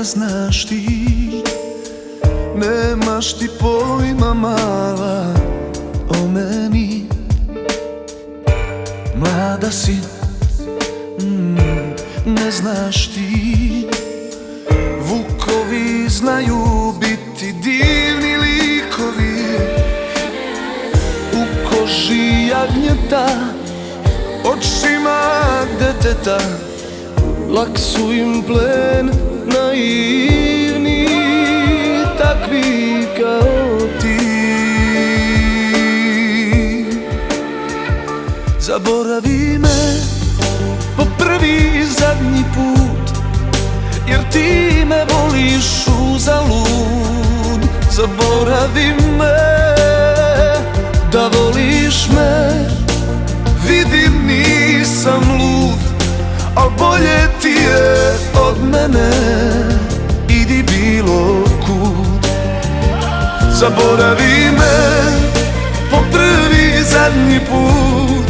znaš ti, nemaš ti pojma mala o meni. Mlada si, ne znaš ti, vukovi znaju biti divni likovi. U koži jagnjeta, očima deteta, lak su im plen naivni, takvi kao ti. Zaboravi me po prvi i zadnji put, jer ti me voliš uzalud. Zaboravi me da voliš me, vidim nisam lud, al bolje ti je od mene, idi bilo kud. Zaboravi me po prvi i zadnji put,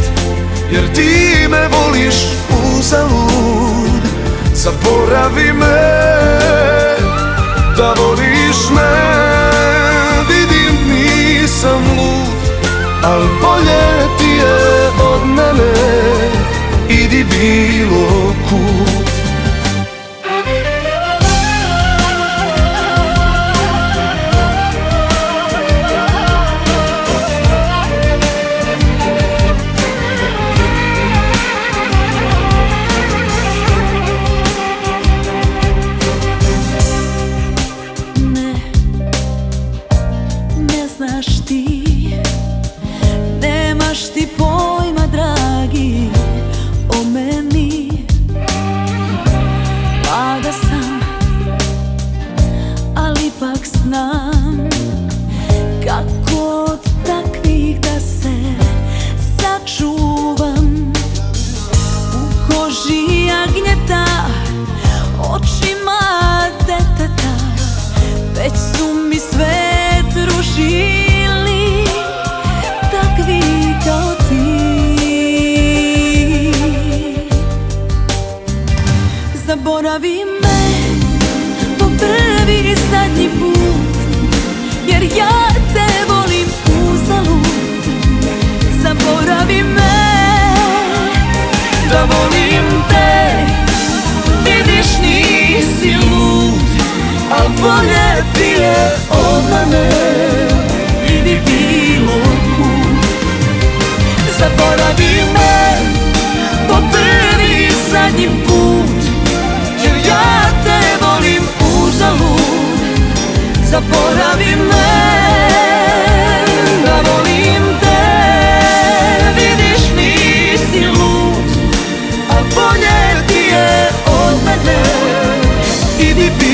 jer ti me voliš uzalud. Zaboravi me da voliš me, vidim nisam lud, al bolje ti je od mene, idi bilo kud. Znaš ti, nemaš ti pojma dragi o meni. Mlada sam, ali ipak znam kako od takvih da se sačuvam. U koži jagnjeta, očima deteta, već su mi svet rušili, takvi kao ti. Zaboravi me po prvi i zadnji put, jer ja te volim uzalud. Zaboravi me da volim te, vidiš nisi lud, al bolje ti je od mene, idi bilo kud. Zaboravi me po prvi i zadnji put, jer ja te volim uzalud. Zaboravi me da volim te, vidiš nisi lud, a bolje ti je od mene, idi bilo kud.